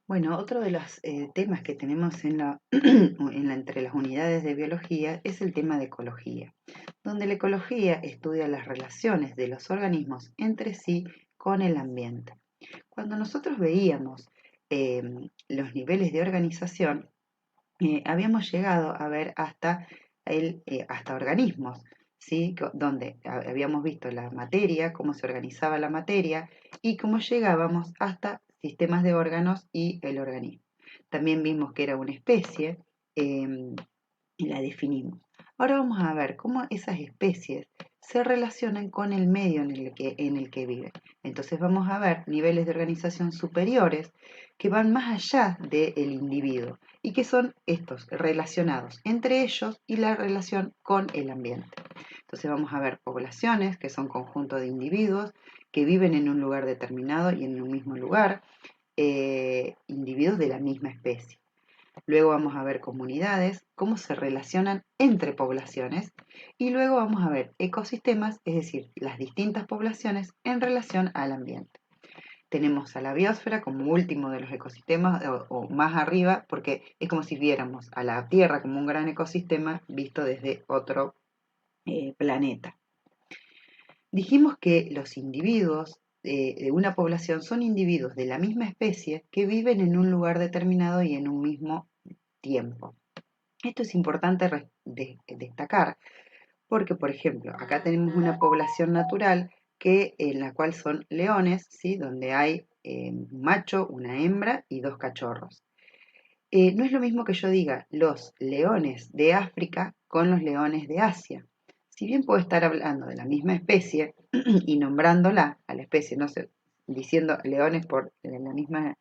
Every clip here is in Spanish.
Bueno, otro de los temas que tenemos entre las unidades de biología es el tema de ecología, donde la ecología estudia las relaciones de los organismos entre sí con el ambiente. Cuando nosotros veíamos eh, los niveles de organización, habíamos llegado a ver hasta organismos, ¿sí? Donde habíamos visto la materia, cómo se organizaba la materia y cómo llegábamos hasta sistemas de órganos y el organismo. También vimos que era una especie y la definimos. Ahora vamos a ver cómo esas especies se relacionan con el medio en el que viven. Entonces vamos a ver niveles de organización superiores que van más allá del individuo y que son estos relacionados entre ellos y la relación con el ambiente. Entonces vamos a ver poblaciones que son conjuntos de individuos que viven en un lugar determinado y en un mismo lugar, individuos de la misma especie. Luego vamos a ver comunidades, cómo se relacionan entre poblaciones. Y luego vamos a ver ecosistemas, es decir, las distintas poblaciones en relación al ambiente. Tenemos a la biosfera como último de los ecosistemas o más arriba, porque es como si viéramos a la Tierra como un gran ecosistema visto desde otro planeta. Dijimos que los individuos de una población son individuos de la misma especie que viven en un lugar determinado y en un mismo tiempo. Esto es importante destacar porque, por ejemplo, acá tenemos una población natural en la cual son leones, ¿sí? Donde hay un macho, una hembra y dos cachorros. No es lo mismo que yo diga los leones de África con los leones de Asia. Si bien puedo estar hablando de la misma especie y nombrándola a la especie, no sé, diciendo leones por la misma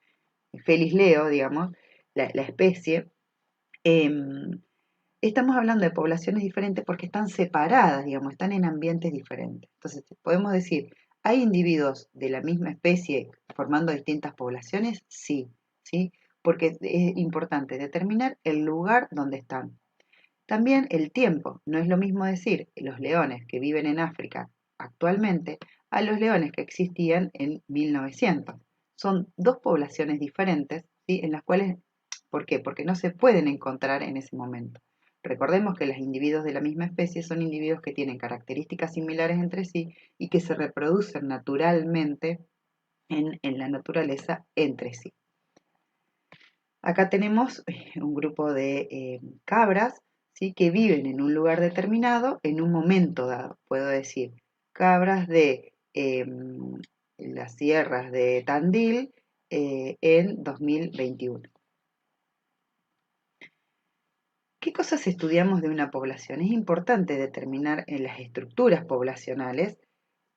Felis leo, digamos, la especie, em, estamos hablando de poblaciones diferentes porque están separadas, digamos, están en ambientes diferentes. Entonces, podemos decir, ¿hay individuos de la misma especie formando distintas poblaciones? Sí, ¿sí? Porque es importante determinar el lugar donde están. También el tiempo. No es lo mismo decir los leones que viven en África actualmente a los leones que existían en 1900. Son dos poblaciones diferentes, ¿sí? En las cuales, ¿por qué? Porque no se pueden encontrar en ese momento. Recordemos que los individuos de la misma especie son individuos que tienen características similares entre sí y que se reproducen naturalmente en la naturaleza entre sí. Acá tenemos un grupo de cabras, ¿sí? Que viven en un lugar determinado en un momento dado. Puedo decir, cabras de las sierras de Tandil en 2021. ¿Qué cosas estudiamos de una población? Es importante determinar en las estructuras poblacionales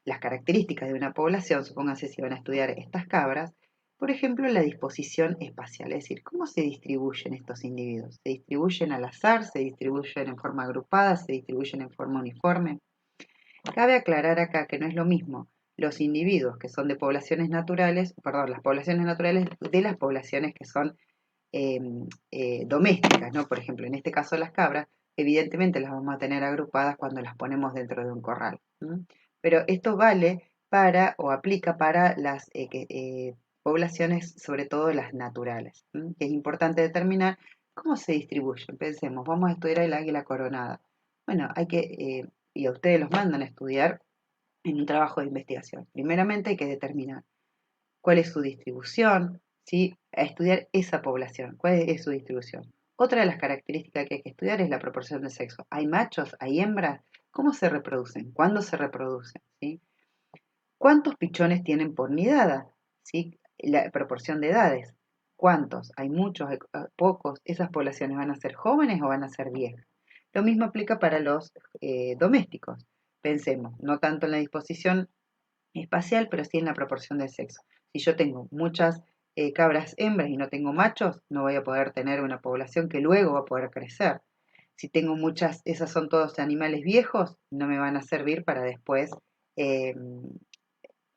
las características de una población, supónganse si van a estudiar estas cabras, por ejemplo, la disposición espacial, es decir, cómo se distribuyen estos individuos. ¿Se distribuyen al azar? ¿Se distribuyen en forma agrupada? ¿Se distribuyen en forma uniforme? Cabe aclarar acá que no es lo mismo los individuos que son de poblaciones naturales, perdón, las poblaciones naturales de las poblaciones que son eh, domésticas, ¿no? Por ejemplo, en este caso las cabras, evidentemente las vamos a tener agrupadas cuando las ponemos dentro de un corral. ¿M? Pero esto vale para o aplica para las poblaciones, sobre todo las naturales, ¿m? Que es importante determinar cómo se distribuyen. Pensemos, vamos a estudiar el águila coronada. Bueno, y a ustedes los mandan a estudiar en un trabajo de investigación. Primeramente hay que determinar cuál es su distribución, ¿sí? A estudiar esa población, cuál es su distribución. Otra de las características que hay que estudiar es la proporción de sexo. ¿Hay machos? ¿Hay hembras? ¿Cómo se reproducen? ¿Cuándo se reproducen? ¿Sí? ¿Cuántos pichones tienen por nidada? ¿Sí? La proporción de edades. ¿Cuántos? ¿Hay muchos? ¿Hay pocos? ¿Esas poblaciones van a ser jóvenes o van a ser viejas? Lo mismo aplica para los domésticos. Pensemos, no tanto en la disposición espacial, pero sí en la proporción del sexo. Si yo tengo muchas cabras hembras y no tengo machos, no voy a poder tener una población que luego va a poder crecer. Si tengo muchas, esas son todos animales viejos, no me van a servir para después eh,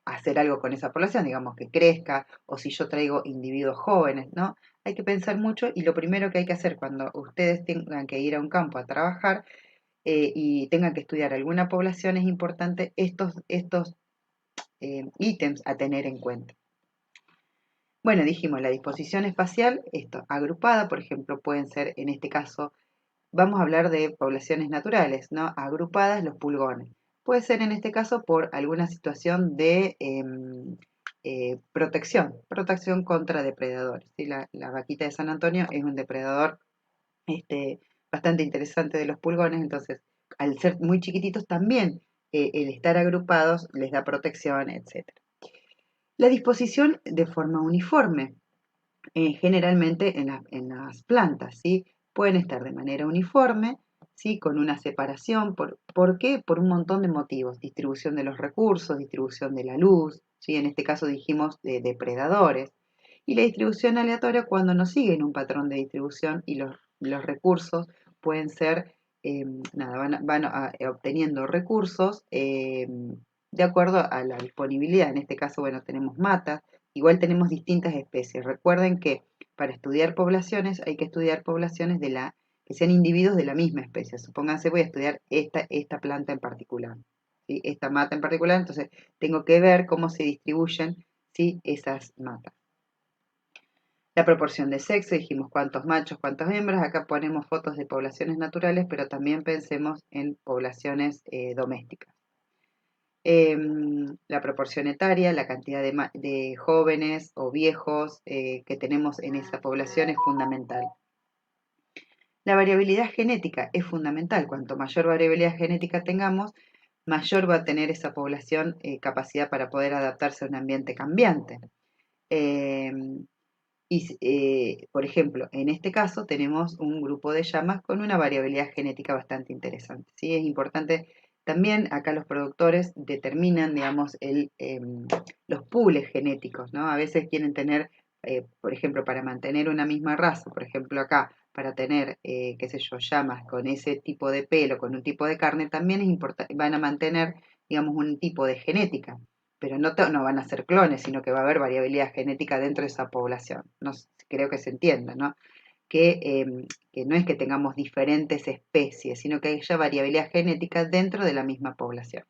hacer algo con esa población, digamos que crezca, o si yo traigo individuos jóvenes, ¿no? Hay que pensar mucho y lo primero que hay que hacer cuando ustedes tengan que ir a un campo a trabajar y tengan que estudiar alguna población es importante estos ítems a tener en cuenta. Bueno, dijimos la disposición espacial, esto, agrupada, por ejemplo, pueden ser, en este caso, vamos a hablar de poblaciones naturales, ¿no? Agrupadas los pulgones. Puede ser en este caso por alguna situación de protección contra depredadores, ¿sí? La vaquita de San Antonio es un depredador este, bastante interesante de los pulgones, entonces al ser muy chiquititos también el estar agrupados les da protección, etc. La disposición de forma uniforme, generalmente en las plantas, ¿sí? Pueden estar de manera uniforme, ¿sí? Con una separación. ¿Por qué? Por un montón de motivos. Distribución de los recursos, distribución de la luz, ¿sí? En este caso dijimos de depredadores. Y la distribución aleatoria cuando no siguen un patrón de distribución y los recursos pueden ser, van obteniendo recursos de acuerdo a la disponibilidad. En este caso, bueno, tenemos matas, igual tenemos distintas especies. Recuerden que para estudiar poblaciones hay que estudiar poblaciones que sean individuos de la misma especie. Supónganse, voy a estudiar esta planta en particular, ¿sí? Esta mata en particular, entonces tengo que ver cómo se distribuyen, ¿sí? Esas matas. La proporción de sexo, dijimos cuántos machos, cuántas hembras. Acá ponemos fotos de poblaciones naturales, pero también pensemos en poblaciones domésticas. La proporción etaria, la cantidad de jóvenes o viejos que tenemos en esa población es fundamental. La variabilidad genética es fundamental. Cuanto mayor variabilidad genética tengamos, mayor va a tener esa población capacidad para poder adaptarse a un ambiente cambiante. Por ejemplo, en este caso tenemos un grupo de llamas con una variabilidad genética bastante interesante, ¿sí? Es importante también, acá los productores determinan, digamos, los pools genéticos, ¿no? A veces quieren tener, por ejemplo, para mantener una misma raza, por ejemplo, acá, para tener, qué sé yo, llamas con ese tipo de pelo, con un tipo de carne, también es importante, van a mantener, digamos, un tipo de genética, pero no van a ser clones, sino que va a haber variabilidad genética dentro de esa población. No, creo que se entienda, ¿no? Que no es que tengamos diferentes especies, sino que haya variabilidad genética dentro de la misma población.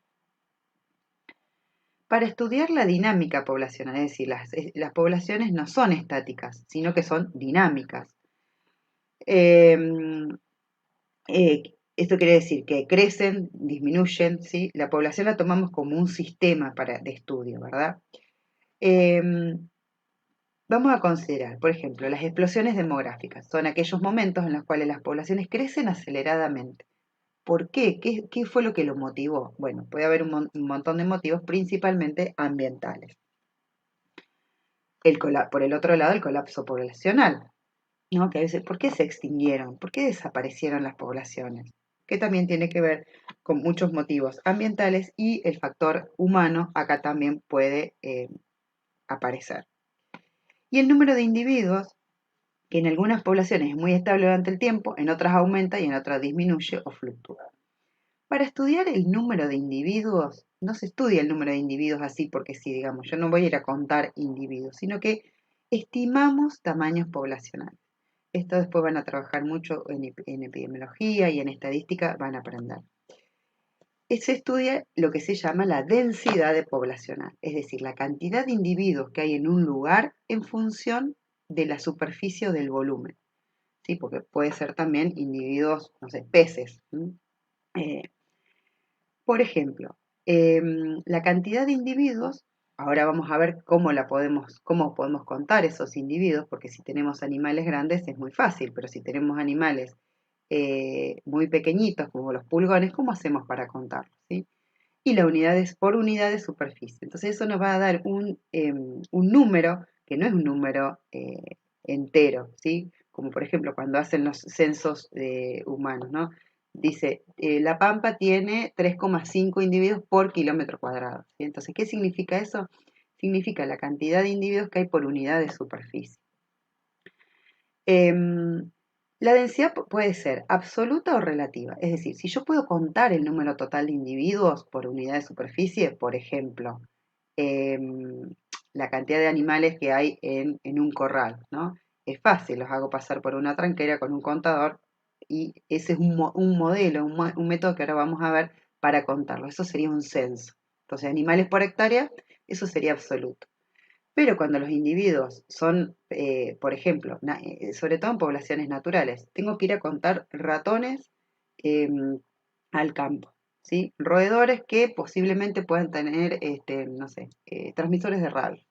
Para estudiar la dinámica poblacional, es decir, las poblaciones no son estáticas, sino que son dinámicas. Eh, Esto quiere decir que crecen, disminuyen, ¿sí? La población la tomamos como un sistema de estudio, ¿verdad? Vamos a considerar, por ejemplo, las explosiones demográficas. Son aquellos momentos en los cuales las poblaciones crecen aceleradamente. ¿Por qué? ¿Qué fue lo que lo motivó? Bueno, puede haber un montón de motivos, principalmente ambientales. Por el otro lado, el colapso poblacional, ¿no? Que a veces, ¿por qué se extinguieron? ¿Por qué desaparecieron las poblaciones? Que también tiene que ver con muchos motivos ambientales y el factor humano acá también puede aparecer. Y el número de individuos, que en algunas poblaciones es muy estable durante el tiempo, en otras aumenta y en otras disminuye o fluctúa. Para estudiar el número de individuos, no se estudia el número de individuos así porque sí, digamos, yo no voy a ir a contar individuos, sino que estimamos tamaños poblacionales. Esto después van a trabajar mucho en epidemiología y en estadística, van a aprender. Se estudia lo que se llama la densidad poblacional, es decir, la cantidad de individuos que hay en un lugar en función de la superficie o del volumen, ¿sí? Porque puede ser también individuos, no sé, peces. Por ejemplo, la cantidad de individuos, ahora vamos a ver cómo podemos contar esos individuos, porque si tenemos animales grandes es muy fácil, pero si tenemos animales muy pequeñitos, como los pulgones, ¿cómo hacemos para contarlos? ¿Sí? Y la unidad es por unidad de superficie. Entonces eso nos va a dar un número, que no es un número entero, ¿sí? Como por ejemplo cuando hacen los censos humanos, ¿no? Dice, La Pampa tiene 3,5 individuos por kilómetro cuadrado, ¿sí? Entonces, ¿qué significa eso? Significa la cantidad de individuos que hay por unidad de superficie. La densidad puede ser absoluta o relativa, es decir, si yo puedo contar el número total de individuos por unidad de superficie, por ejemplo, la cantidad de animales que hay en un corral, ¿no? Es fácil, los hago pasar por una tranquera con un contador y ese es un modelo, un método que ahora vamos a ver para contarlo. Eso sería un censo. Entonces, animales por hectárea, eso sería absoluto. Pero cuando los individuos son, por ejemplo, sobre todo en poblaciones naturales, tengo que ir a contar ratones al campo, ¿sí? Roedores que posiblemente puedan tener, no sé, transmisores de radio.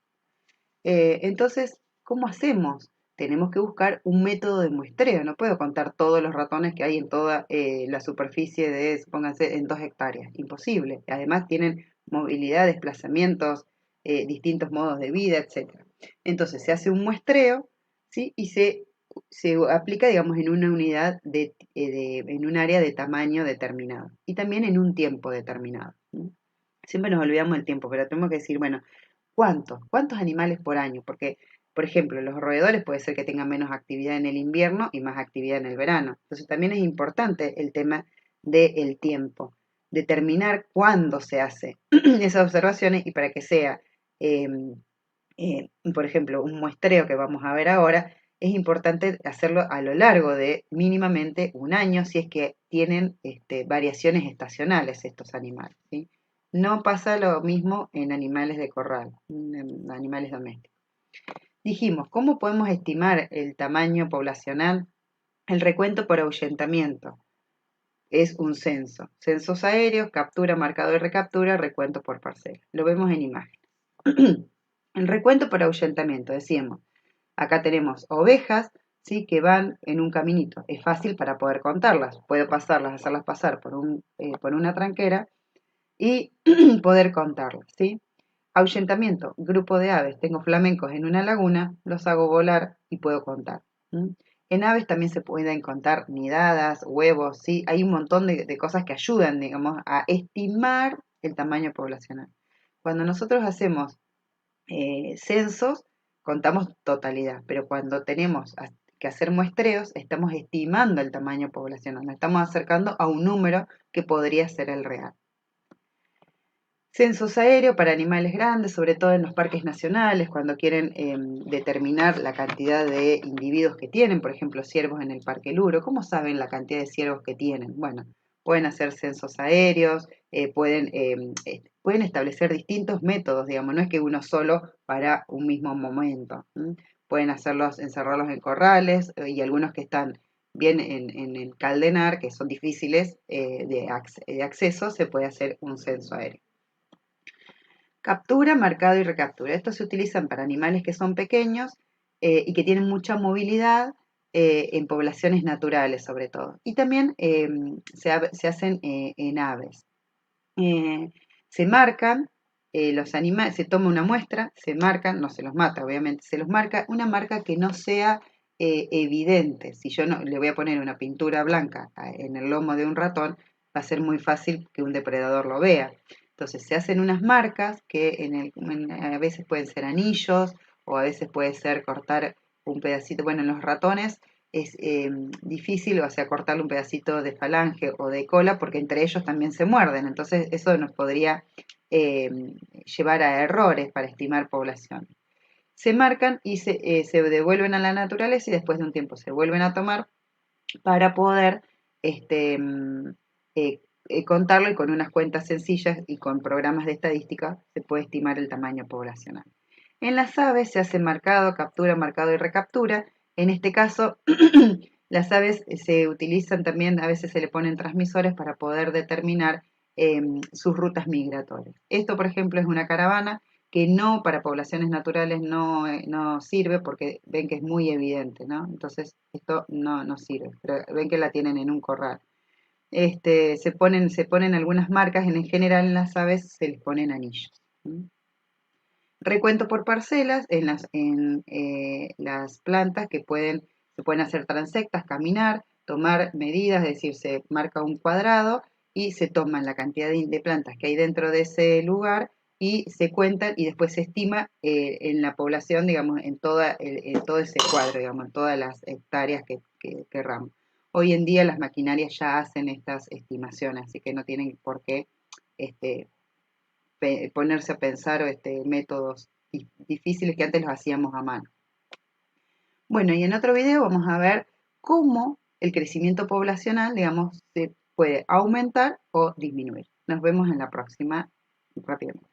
Entonces, ¿cómo hacemos? Tenemos que buscar un método de muestreo. No puedo contar todos los ratones que hay en toda la superficie de, supónganse, en 2 hectáreas. Imposible. Además, tienen movilidad, desplazamientos, distintos modos de vida, etc. Entonces, se hace un muestreo, ¿sí? Y se aplica, digamos, en una unidad, en un área de tamaño determinado. Y también en un tiempo determinado. Siempre nos olvidamos del tiempo, pero tenemos que decir, bueno, ¿cuántos? ¿Cuántos animales por año? Porque, por ejemplo, los roedores puede ser que tengan menos actividad en el invierno y más actividad en el verano. Entonces también es importante el tema del tiempo, determinar cuándo se hace esas observaciones y para que sea, eh, por ejemplo, un muestreo que vamos a ver ahora, es importante hacerlo a lo largo de mínimamente un año si es que tienen variaciones estacionales estos animales, ¿sí? No pasa lo mismo en animales de corral, en animales domésticos. Dijimos, ¿cómo podemos estimar el tamaño poblacional? El recuento por ahuyentamiento es un censo. Censos aéreos, captura, marcado y recaptura, recuento por parcela. Lo vemos en imagen. El recuento por ahuyentamiento, decíamos, acá tenemos ovejas, ¿sí? Que van en un caminito. Es fácil para poder contarlas. Puedo pasarlas, hacerlas pasar por una tranquera y poder contarlas, ¿sí? Ahuyentamiento, grupo de aves. Tengo flamencos en una laguna, los hago volar y puedo contar. En aves también se pueden contar nidadas, huevos, ¿sí? Hay un montón de cosas que ayudan, digamos, a estimar el tamaño poblacional. Cuando nosotros hacemos censos, contamos totalidad, pero cuando tenemos que hacer muestreos, estamos estimando el tamaño poblacional, nos estamos acercando a un número que podría ser el real. Censos aéreos para animales grandes, sobre todo en los parques nacionales, cuando quieren determinar la cantidad de individuos que tienen, por ejemplo, ciervos en el Parque Luro. ¿Cómo saben la cantidad de ciervos que tienen? Bueno, pueden hacer censos aéreos, pueden establecer distintos métodos, digamos, no es que uno solo para un mismo momento. Pueden encerrarlos en corrales y algunos que están bien en el caldenar, que son difíciles de acceso, se puede hacer un censo aéreo. Captura, marcado y recaptura. Estos se utilizan para animales que son pequeños y que tienen mucha movilidad en poblaciones naturales sobre todo. Y también se hacen en aves. Se marcan los animales, se toma una muestra, se marcan, no se los mata obviamente, se los marca una marca que no sea evidente. Si yo no le voy a poner una pintura blanca en el lomo de un ratón, va a ser muy fácil que un depredador lo vea. Entonces se hacen unas marcas que a veces pueden ser anillos o a veces puede ser cortar un pedacito. Bueno, en los ratones es difícil, o sea, cortarle un pedacito de falange o de cola porque entre ellos también se muerden. Entonces eso nos podría llevar a errores para estimar población. Se marcan y se devuelven a la naturaleza y después de un tiempo se vuelven a tomar para poder contarlo y con unas cuentas sencillas y con programas de estadística se puede estimar el tamaño poblacional. En las aves se hace marcado y recaptura. En este caso, las aves se utilizan también, a veces se le ponen transmisores para poder determinar sus rutas migratorias. Esto, por ejemplo, es una caravana que no para poblaciones naturales no sirve porque ven que es muy evidente, ¿no? Entonces esto no sirve, pero ven que la tienen en un corral. Se ponen algunas marcas, en general en las aves se les ponen anillos. Recuento por parcelas en las plantas que se pueden hacer transectas, caminar, tomar medidas, es decir, se marca un cuadrado y se toman la cantidad de plantas que hay dentro de ese lugar y se cuentan y después se estima en la población, digamos, en todo ese cuadro, digamos, en todas las hectáreas que querramos. Hoy en día las maquinarias ya hacen estas estimaciones, así que no tienen por qué ponerse a pensar métodos difíciles que antes los hacíamos a mano. Bueno, y en otro video vamos a ver cómo el crecimiento poblacional, digamos, se puede aumentar o disminuir. Nos vemos en la próxima rápidamente.